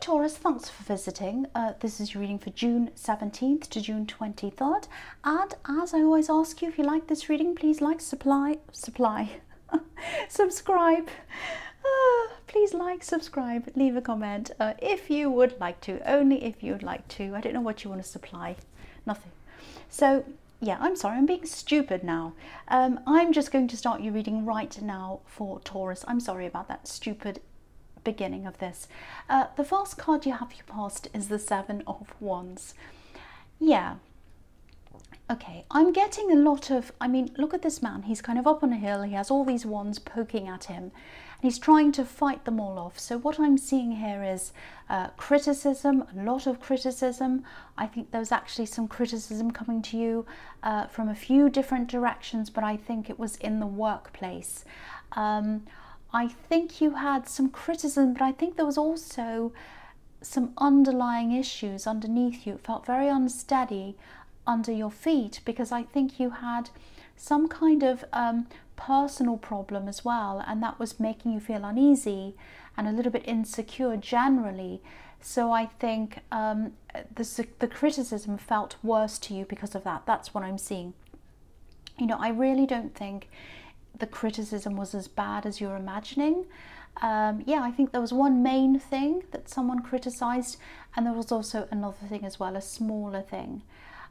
Taurus, thanks for visiting. This is your reading for June 17th to June 23rd. And as I always ask you, if you like this reading, please like, subscribe. Please like, subscribe, leave a comment if you would like to, only if you would like to. I don't know what you want to supply, nothing. So yeah, I'm sorry, I'm being stupid now. I'm just going to start your reading right now for Taurus. I'm sorry about that stupid beginning of this. The first card you have your past is the Seven of Wands. Yeah. Okay, I'm getting a lot of, I mean, look at this man. He's kind of up on a hill. He has all these wands poking at him, and he's trying to fight them all off. So what I'm seeing here is criticism, a lot of criticism. I think there's actually some criticism coming to you from a few different directions, but I think it was in the workplace. I think you had some criticism, but I think there was also some underlying issues underneath you. It felt very unsteady under your feet because I think you had some kind of personal problem as well, and that was making you feel uneasy and a little bit insecure generally. So I think the criticism felt worse to you because of that. That's what I'm seeing. You know, I really don't think the criticism was as bad as you're imagining. Yeah, I think there was one main thing that someone criticized, and there was also another thing as well, a smaller thing.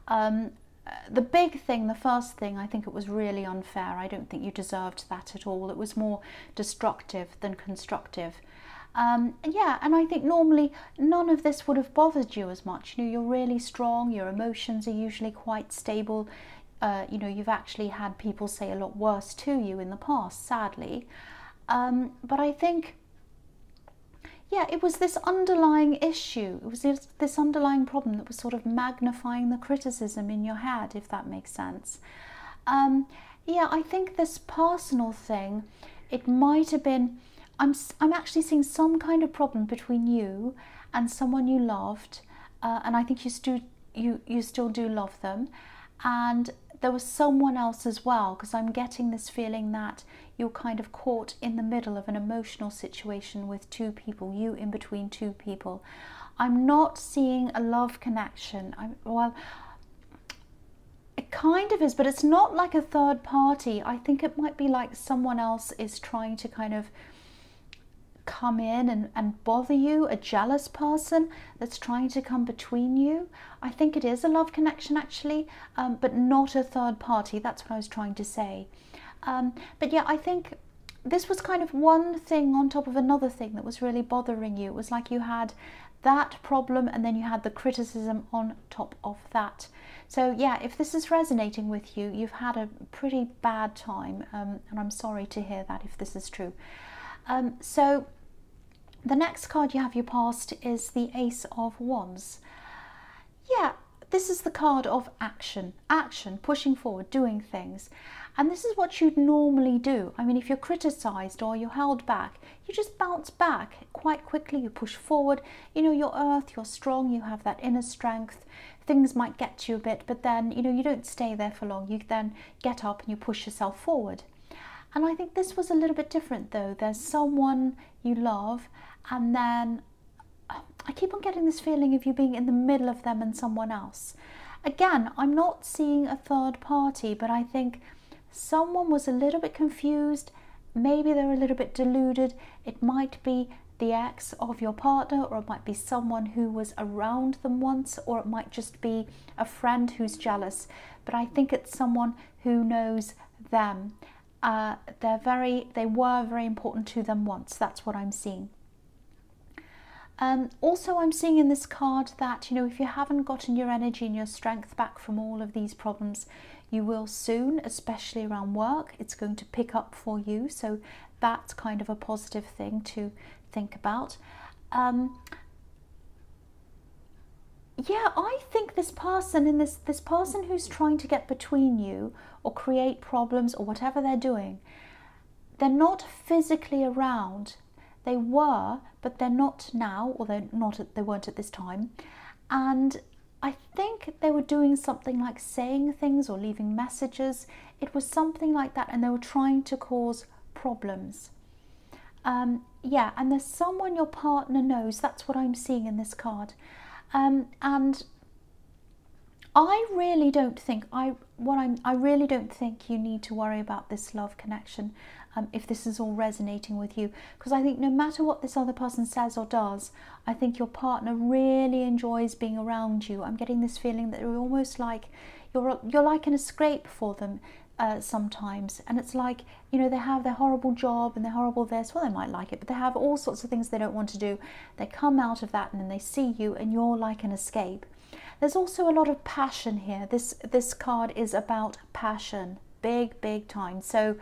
The big thing, the first thing, I think it was really unfair. I don't think you deserved that at all. It was more destructive than constructive. Yeah, and I think normally none of this would have bothered you as much. You know, you're really strong, your emotions are usually quite stable. You know, you've actually had people say a lot worse to you in the past, sadly. But I think, yeah, it was this underlying issue. It was this underlying problem that was sort of magnifying the criticism in your head, if that makes sense. Yeah, I think this personal thing, it might have been, I'm actually seeing some kind of problem between you and someone you loved, and I think you still do love them. And there was someone else as well, because I'm getting this feeling that you're kind of caught in the middle of an emotional situation with two people, you in between two people. I'm not seeing a love connection. Well, it kind of is, but it's not like a third party. I think it might be like someone else is trying to kind of come in and bother you, a jealous person that's trying to come between you. I think it is a love connection actually, but not a third party. That's what I was trying to say. But yeah, I think this was kind of one thing on top of another thing that was really bothering you. It was like you had that problem and then you had the criticism on top of that. So yeah, if this is resonating with you, you've had a pretty bad time, and I'm sorry to hear that if this is true. So the next card you have your past is the Ace of Wands. Yeah, this is the card of action, pushing forward, doing things. And this is what you'd normally do. I mean, if you're criticized or you're held back, you just bounce back quite quickly, you push forward. You know, you're earth, you're strong, you have that inner strength. Things might get to you a bit, but then, you know, you don't stay there for long. You then get up and you push yourself forward. And I think this was a little bit different though. There's someone you love, and then I keep on getting this feeling of you being in the middle of them and someone else. Again, I'm not seeing a third party, but I think someone was a little bit confused. Maybe they're a little bit deluded. It might be the ex of your partner, or it might be someone who was around them once, or it might just be a friend who's jealous. But I think it's someone who knows them. They were very important to them once. That's what I'm seeing. Also, I'm seeing in this card that, you know, if you haven't gotten your energy and your strength back from all of these problems, you will soon, especially around work. It's going to pick up for you. So that's kind of a positive thing to think about. Yeah, I think this person in this person who's trying to get between you or create problems or whatever they're doing, they're not physically around. They were, but they're not now, or they weren't at this time. And I think they were doing something like saying things or leaving messages. It was something like that, and they were trying to cause problems. Yeah, and there's someone your partner knows. That's what I'm seeing in this card. And I really don't think I really don't think you need to worry about this love connection if this is all resonating with you, because I think no matter what this other person says or does, I think your partner really enjoys being around you. I'm getting this feeling that you're almost like you're like an escape for them sometimes, and it's like, you know, they have their horrible job and their horrible this. Well, they might like it, but they have all sorts of things they don't want to do. They come out of that and then they see you, and you're like an escape. There's also a lot of passion here. This card is about passion, big time. So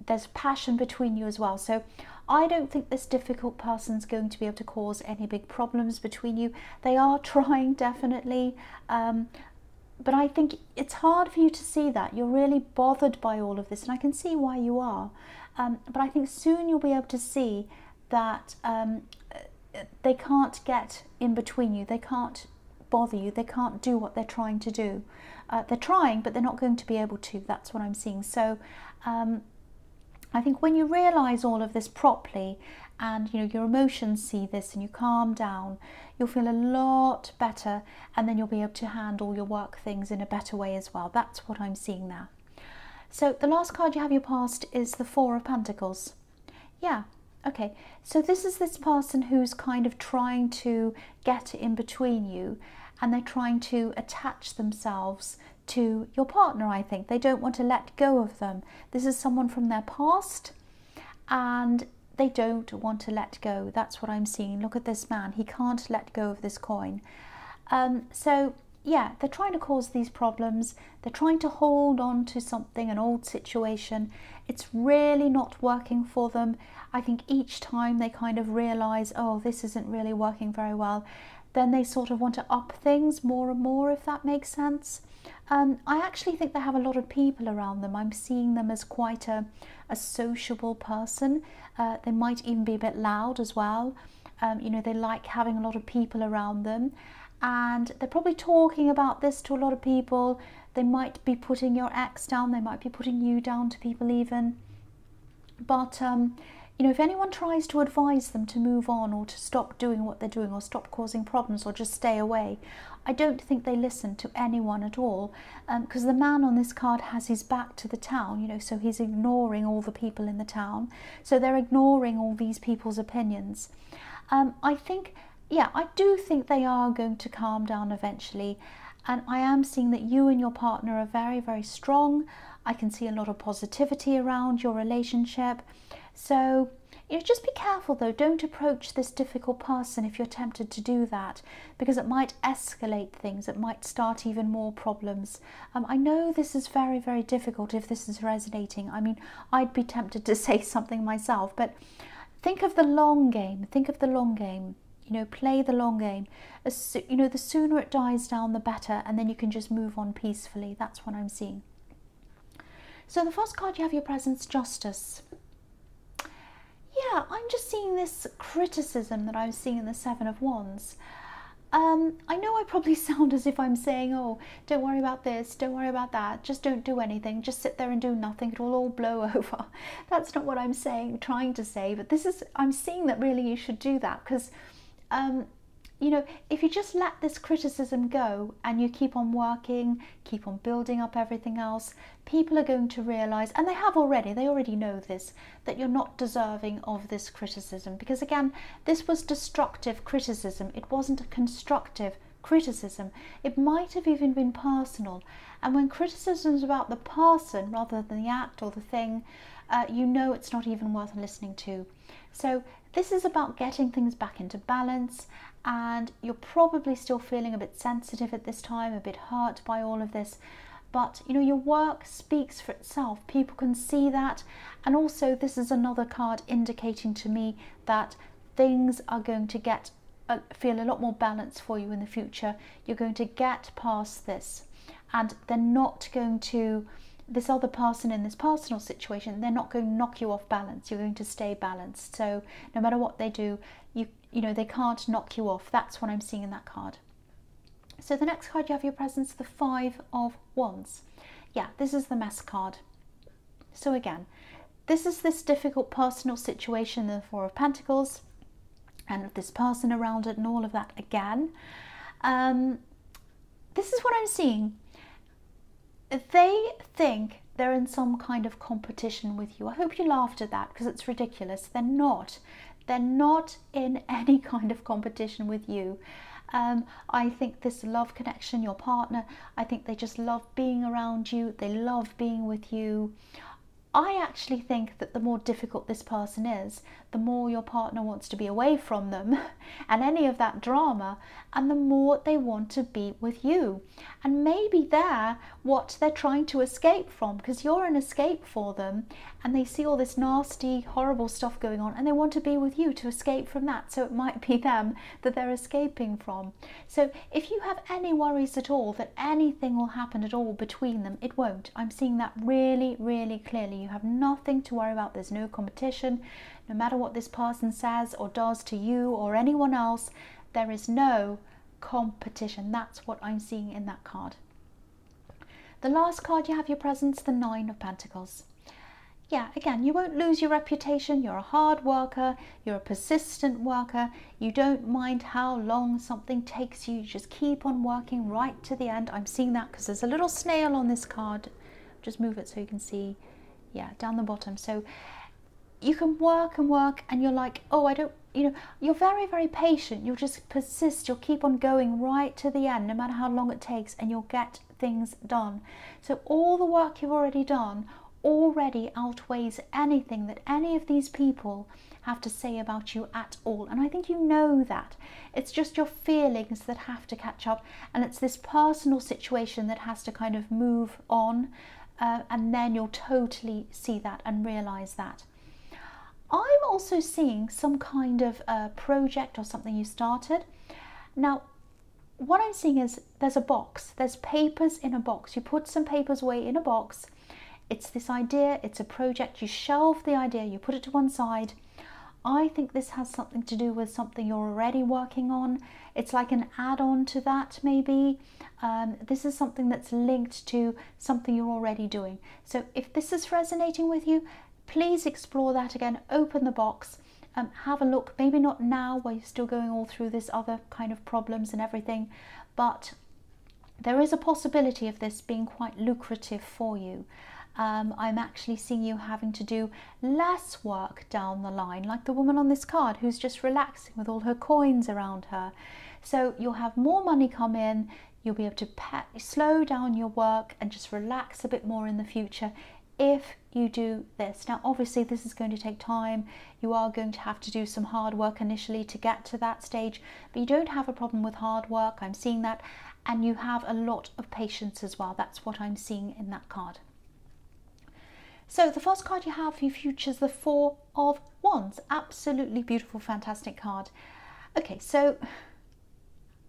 there's passion between you as well. So I don't think this difficult person's going to be able to cause any big problems between you. They are trying, definitely, but I think it's hard for you to see that. You're really bothered by all of this, and I can see why you are. But I think soon you'll be able to see that they can't get in between you. They can't bother you. They can't do what they're trying to do. They're trying, but they're not going to be able to. That's what I'm seeing. So I think when you realize all of this properly, and you know your emotions see this, and you calm down, you'll feel a lot better, and then you'll be able to handle your work things in a better way as well. That's what I'm seeing now. So the last card you have your past is the Four of Pentacles. Yeah. Okay, so this is this person who's kind of trying to get in between you, and they're trying to attach themselves to your partner, I think. They don't want to let go of them. This is someone from their past, and they don't want to let go. That's what I'm seeing. Look at this man. He can't let go of this coin. So yeah, they're trying to cause these problems. They're trying to hold on to something, an old situation. It's really not working for them. I think each time they kind of realize, oh, this isn't really working very well, then they sort of want to up things more and more, if that makes sense. I actually think they have a lot of people around them. I'm seeing them as quite a sociable person. They might even be a bit loud as well. You know, they like having a lot of people around them. And they're probably talking about this to a lot of people. They might be putting your ex down. They might be putting you down to people even. But, you know, if anyone tries to advise them to move on, or to stop doing what they're doing, or stop causing problems, or just stay away, I don't think they listen to anyone at all. Because the man on this card has his back to the town, you know, so he's ignoring all the people in the town. So they're ignoring all these people's opinions. I think... yeah, I do think they are going to calm down eventually, and I am seeing that you and your partner are very, very strong. I can see a lot of positivity around your relationship. So, you know, just be careful though. Don't approach this difficult person if you're tempted to do that, because it might escalate things. It might start even more problems. I know this is very, very difficult if this is resonating. I mean, I'd be tempted to say something myself, but think of the long game. Think of the long game. You know, play the long game. You know, the sooner it dies down, the better, and then you can just move on peacefully. That's what I'm seeing. So the first card you have your presence, Justice. Yeah, I'm just seeing this criticism that I'm seeing in the Seven of Wands. I know I probably sound as if I'm saying, oh, don't worry about this, don't worry about that, just don't do anything, just sit there and do nothing, it will all blow over. That's not what I'm saying, trying to say, but this is, I'm seeing that really you should do that, because you know, if you just let this criticism go and you keep on working, keep on building up everything else, people are going to realize, and they have already, they already know this, that you're not deserving of this criticism. Because again, this was destructive criticism. It wasn't a constructive criticism. It might have even been personal. And when criticism is about the person rather than the act or the thing, you know it's not even worth listening to. So this is about getting things back into balance, and you're probably still feeling a bit sensitive at this time, a bit hurt by all of this. But, you know, your work speaks for itself. People can see that. And also, this is another card indicating to me that things are going to get feel a lot more balanced for you in the future. You're going to get past this, and they're not going to, this other person in this personal situation, they're not going to knock you off balance. You're going to stay balanced. So no matter what they do, you know, they can't knock you off. That's what I'm seeing in that card. So the next card you have your presence, the Five of Wands. Yeah, this is the mess card. So again, this is this difficult personal situation, the Four of Pentacles, and this person around it and all of that again. This is what I'm seeing. They think they're in some kind of competition with you. I hope you laughed at that because it's ridiculous. They're not. They're not in any kind of competition with you. I think this love connection, your partner, I think they just love being around you. They love being with you. I actually think that the more difficult this person is, the more your partner wants to be away from them and any of that drama, and the more they want to be with you. And maybe they're what they're trying to escape from, because you're an escape for them, and they see all this nasty, horrible stuff going on, and they want to be with you to escape from that. So it might be them that they're escaping from. So if you have any worries at all that anything will happen at all between them, it won't. I'm seeing that really, really clearly. You have nothing to worry about. There's no competition. No matter what this person says or does to you or anyone else, there is no competition. That's what I'm seeing in that card. The last card you have, your presence, the Nine of Pentacles. Yeah, again, you won't lose your reputation. You're a hard worker. You're a persistent worker. You don't mind how long something takes you. You just keep on working right to the end. I'm seeing that because there's a little snail on this card. Just move it so you can see, yeah, down the bottom. So you can work and work, and you're like, oh, I don't, you know, you're very, very patient. You'll just persist. You'll keep on going right to the end, no matter how long it takes, and you'll get things done. So all the work you've already done already outweighs anything that any of these people have to say about you at all. And I think you know that. It's just your feelings that have to catch up, and it's this personal situation that has to kind of move on, and then you'll totally see that and realize that. I'm also seeing some kind of project or something you started. Now, what I'm seeing is there's a box. There's papers in a box. You put some papers away in a box. It's this idea, it's a project, you shelve the idea, you put it to one side. I think this has something to do with something you're already working on. It's like an add-on to that, maybe. This is something that's linked to something you're already doing. So if this is resonating with you, please explore that again. Open the box, have a look. Maybe not now while you're still going all through this other kind of problems and everything, but there is a possibility of this being quite lucrative for you. I'm actually seeing you having to do less work down the line, like the woman on this card who's just relaxing with all her coins around her. So you'll have more money come in, you'll be able to slow down your work and just relax a bit more in the future if you do this. Now obviously this is going to take time. You are going to have to do some hard work initially to get to that stage, but you don't have a problem with hard work. I'm seeing that, and you have a lot of patience as well. That's what I'm seeing in that card. So the first card you have for your future is the Four of Wands. Absolutely beautiful, fantastic card. Okay, so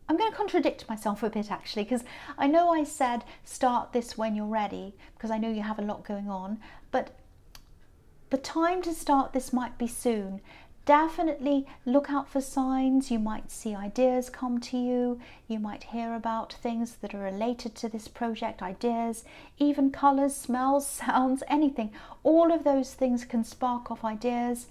I'm going to contradict myself a bit actually, because I know I said start this when you're ready, because I know you have a lot going on, but the time to start this might be soon. Definitely look out for signs. You might see ideas come to you. You might hear about things that are related to this project, ideas, even colours, smells, sounds, anything. All of those things can spark off ideas.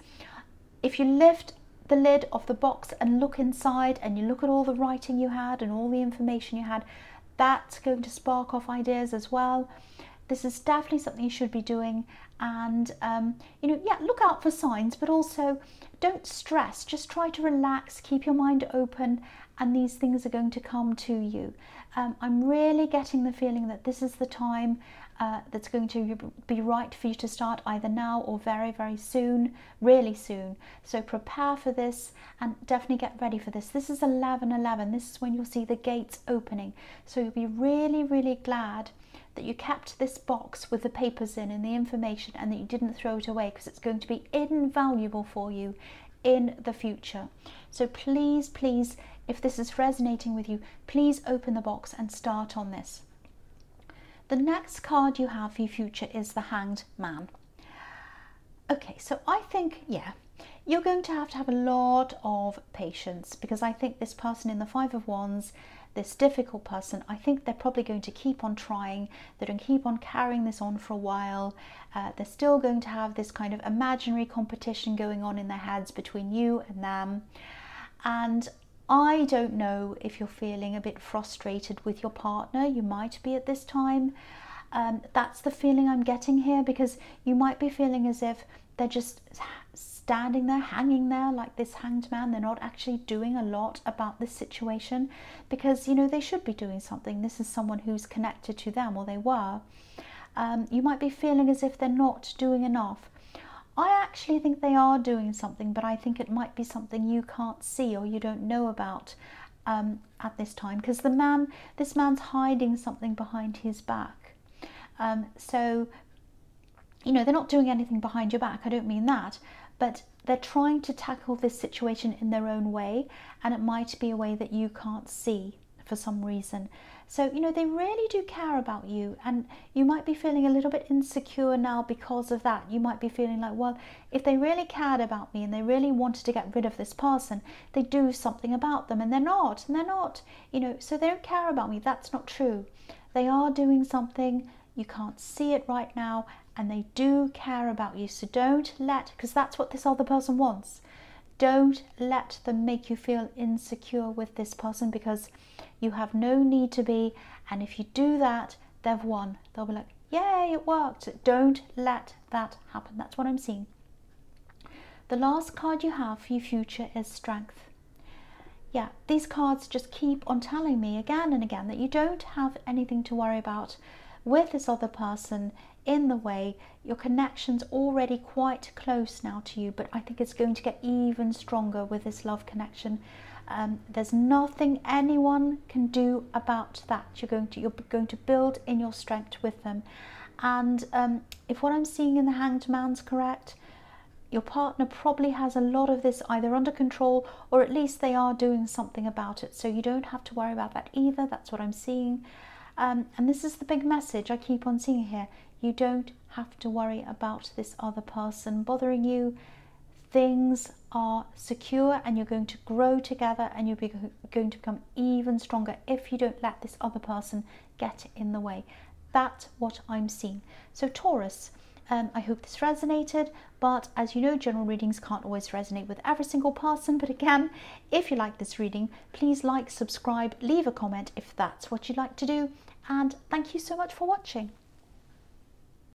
If you lift the lid of the box and look inside and you look at all the writing you had and all the information you had, that's going to spark off ideas as well. This is definitely something you should be doing, and you know, yeah, look out for signs, but also don't stress. Just try to relax, keep your mind open, and these things are going to come to you. I'm really getting the feeling that this is the time that's going to be right for you to start, either now or very, very soon, really soon. So prepare for this and definitely get ready for this. This is 11/11. This is when you'll see the gates opening. So you'll be really, really glad that you kept this box with the papers in and the information, and that you didn't throw it away, because it's going to be invaluable for you in the future. So please, please, if this is resonating with you, please open the box and start on this. The next card you have for your future is the Hanged Man. Okay, so I think, yeah, you're going to have a lot of patience, because I think this person in the Five of Wands, this difficult person, I think they're probably going to keep on trying. They're going to keep on carrying this on for a while. They're still going to have this kind of imaginary competition going on in their heads between you and them. And I don't know if you're feeling a bit frustrated with your partner. You might be at this time. That's the feeling I'm getting here, because you might be feeling as if they're just standing there, hanging there like this Hanged Man. They're not actually doing a lot about this situation, because, you know, they should be doing something. This is someone who's connected to them, or they were. You might be feeling as if they're not doing enough. I actually think they are doing something, but I think it might be something you can't see or you don't know about at this time, because this man's hiding something behind his back. So, you know, they're not doing anything behind your back. I don't mean that. But they're trying to tackle this situation in their own way, and it might be a way that you can't see for some reason. So, you know, they really do care about you, and you might be feeling a little bit insecure now because of that. You might be feeling like, well, if they really cared about me and they really wanted to get rid of this person, they'd do something about them, and they're not, you know, so they don't care about me. That's not true. They are doing something. You can't see it right now, and they do care about you. So don't let, because that's what this other person wants, don't let them make you feel insecure with this person, because you have no need to be. And if you do that, they've won. They'll be like, yay, it worked. Don't let that happen. That's what I'm seeing. The last card you have for your future is Strength. Yeah, these cards just keep on telling me again and again that you don't have anything to worry about with this other person in the way. Your connection's already quite close now to you, but I think it's going to get even stronger with this love connection. There's nothing anyone can do about that. You're going to build in your strength with them. And if what I'm seeing in the Hanged Man's correct, your partner probably has a lot of this either under control, or at least they are doing something about it. So you don't have to worry about that either. That's what I'm seeing. And this is the big message I keep on seeing here. You don't have to worry about this other person bothering you. Things are secure, and you're going to grow together, and you're going to become even stronger if you don't let this other person get in the way. That's what I'm seeing. So Taurus, I hope this resonated, but as you know, general readings can't always resonate with every single person. But again, if you like this reading, please like, subscribe, leave a comment if that's what you'd like to do, and thank you so much for watching.